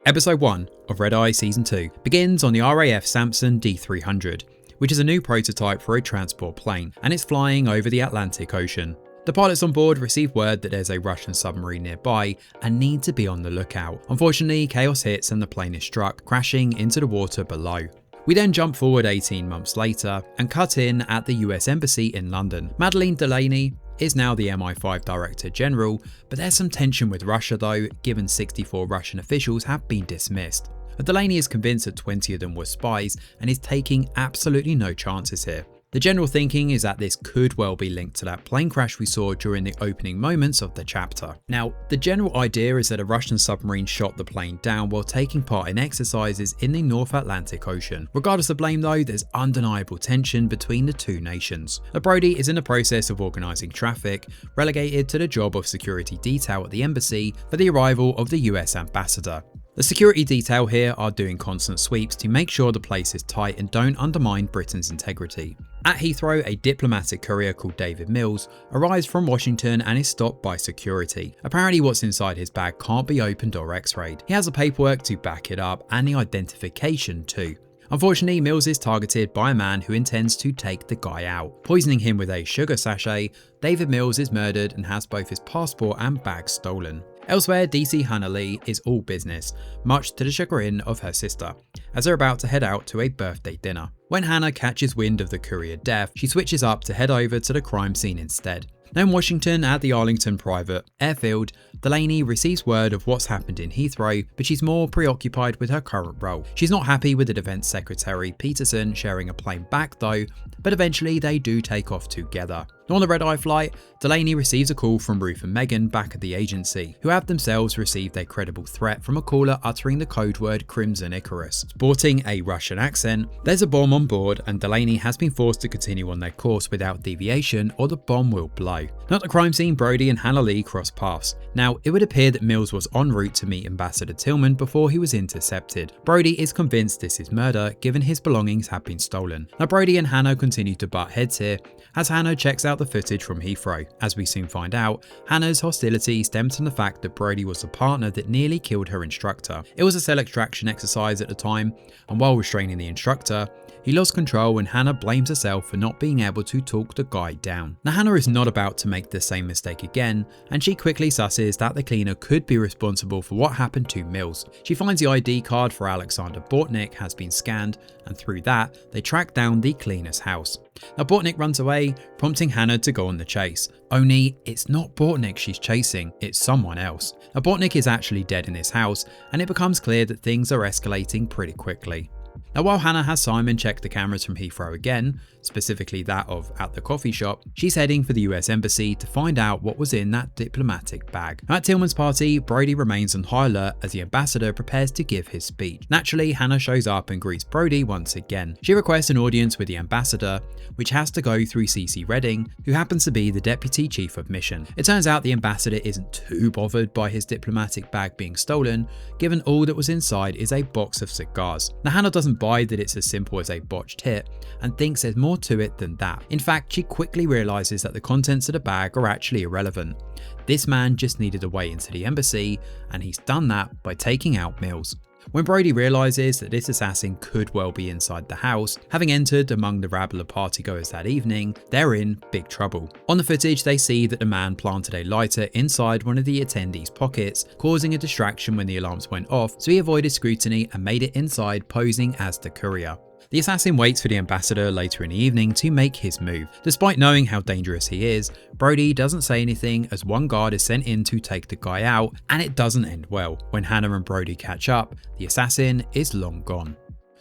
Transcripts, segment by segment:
Episode 1 of Red Eye Season 2 begins on the RAF Samson D300, which is a new prototype for a transport plane, and it's flying over the Atlantic Ocean. The pilots on board receive word that there's a Russian submarine nearby and need to be on the lookout. Unfortunately, chaos hits and the plane is struck, crashing into the water below. We then jump forward 18 months later and cut in at the US Embassy in London. Madeleine Delaney is now the MI5 Director General, but there's some tension with Russia though, given 64 Russian officials have been dismissed. Delaney is convinced that 20 of them were spies and is taking absolutely no chances here. The general thinking is that this could well be linked to that plane crash we saw during the opening moments of the chapter. Now, the general idea is that a Russian submarine shot the plane down while taking part in exercises in the North Atlantic Ocean. Regardless of blame though, there's undeniable tension between the two nations. Brody is in the process of organising traffic, relegated to the job of security detail at the embassy for the arrival of the US ambassador. The security detail here are doing constant sweeps to make sure the place is tight and don't undermine Britain's integrity. At Heathrow, a diplomatic courier called David Mills arrives from Washington and is stopped by security. Apparently what's inside his bag can't be opened or x-rayed. He has the paperwork to back it up and the identification too. Unfortunately, Mills is targeted by a man who intends to take the guy out. Poisoning him with a sugar sachet, David Mills is murdered and has both his passport and bag stolen. Elsewhere, DC Hana Lee is all business, much to the chagrin of her sister, as they're about to head out to a birthday dinner. When Hannah catches wind of the courier death, she switches up to head over to the crime scene instead. Now in Washington at the Arlington Private Airfield, Delaney receives word of what's happened in Heathrow, but she's more preoccupied with her current role. She's not happy with the Defense Secretary Peterson sharing a plane back though, but eventually they do take off together. On the Red Eye flight, Delaney receives a call from Ruth and Megan back at the agency, who have themselves received a credible threat from a caller uttering the code word Crimson Icarus. Sporting a Russian accent, there's a bomb on board and Delaney has been forced to continue on their course without deviation or the bomb will blow. Now at the crime scene, Brody and Hana Lee cross paths. Now it would appear that Mills was en route to meet Ambassador Tillman before he was intercepted. Brody is convinced this is murder given his belongings have been stolen. Now Brody and Hannah continue to butt heads here as Hannah checks out the footage from Heathrow. As we soon find out, Hannah's hostility stems from the fact that Brody was the partner that nearly killed her instructor. It was a cell extraction exercise at the time, and while restraining the instructor, he lost control and Hannah blames herself for not being able to talk the guy down. Now Hannah is not about to make the same mistake again, and she quickly susses that the cleaner could be responsible for what happened to Mills. She finds the ID card for Alexander Bortnick has been scanned, and through that, they track down the cleaner's house. Now Bortnick runs away, prompting Hannah to go on the chase. Only, it's not Bortnick she's chasing, it's someone else. Now Bortnick is actually dead in his house, and it becomes clear that things are escalating pretty quickly. Now while Hannah has Simon check the cameras from Heathrow again, specifically that of at the coffee shop, she's heading for the US Embassy to find out what was in that diplomatic bag. At Tillman's party, Brody remains on high alert as the ambassador prepares to give his speech. Naturally, Hannah shows up and greets Brody once again. She requests an audience with the ambassador, which has to go through CC Redding, who happens to be the Deputy Chief of Mission. It turns out the ambassador isn't too bothered by his diplomatic bag being stolen, given all that was inside is a box of cigars. Now Hannah doesn't buy that it's as simple as a botched hit and thinks there's more to it than that. In fact, she quickly realizes that the contents of the bag are actually irrelevant. This man just needed a way into the embassy, and he's done that by taking out Mills. When Brody realizes that this assassin could well be inside the house, having entered among the rabble of partygoers that evening, they're in big trouble. On the footage, they see that the man planted a lighter inside one of the attendees' pockets, causing a distraction when the alarms went off, so he avoided scrutiny and made it inside, posing as the courier. The assassin waits for the ambassador later in the evening to make his move. Despite knowing how dangerous he is, Brody doesn't say anything as one guard is sent in to take the guy out, and it doesn't end well. When Hannah and Brody catch up, the assassin is long gone.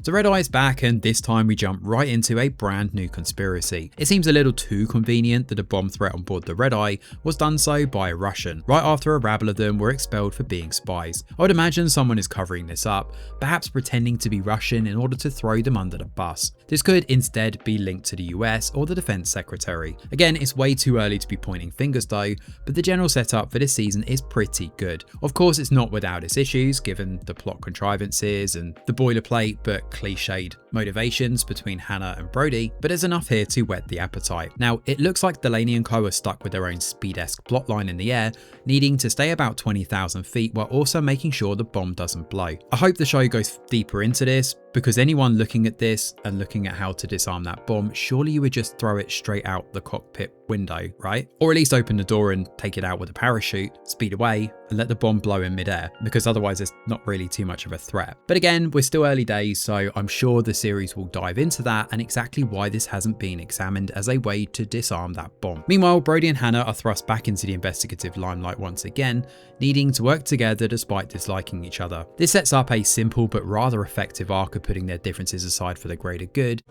So Red Eye is back, and this time we jump right into a brand new conspiracy. It seems a little too convenient that a bomb threat on board the Red Eye was done so by a Russian, right after a rabble of them were expelled for being spies. I would imagine someone is covering this up, perhaps pretending to be Russian in order to throw them under the bus. This could instead be linked to the US or the Defense Secretary. Again, it's way too early to be pointing fingers though, but the general setup for this season is pretty good. Of course, it's not without its issues given the plot contrivances and the boilerplate, but cliched motivations between Hana and Brody, but there's enough here to whet the appetite. Now, it looks like Delaney and co are stuck with their own Speed-esque plotline in the air, needing to stay about 20,000 feet while also making sure the bomb doesn't blow. I hope the show goes deeper into this, because anyone looking at this and looking at how to disarm that bomb, surely you would just throw it straight out the cockpit window, right? Or at least open the door and take it out with a parachute, speed away, and let the bomb blow in midair, because otherwise it's not really too much of a threat. But again, we're still early days, so I'm sure the series will dive into that and exactly why this hasn't been examined as a way to disarm that bomb. Meanwhile, Brody and Hana are thrust back into the investigative limelight once again, needing to work together despite disliking each other. This sets up a simple but rather effective arc of putting their differences aside for the greater good.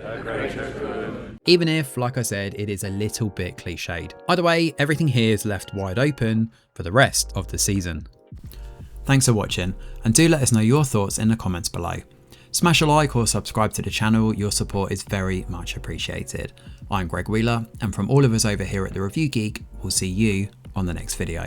Even if, like I said, it is a little bit cliched. Either way, everything here is left wide open for the rest of the season. Thanks for watching, and do let us know your thoughts in the comments below. Smash a like or subscribe to the channel, your support is very much appreciated. I'm Greg Wheeler, and from all of us over here at The Review Geek, we'll see you on the next video.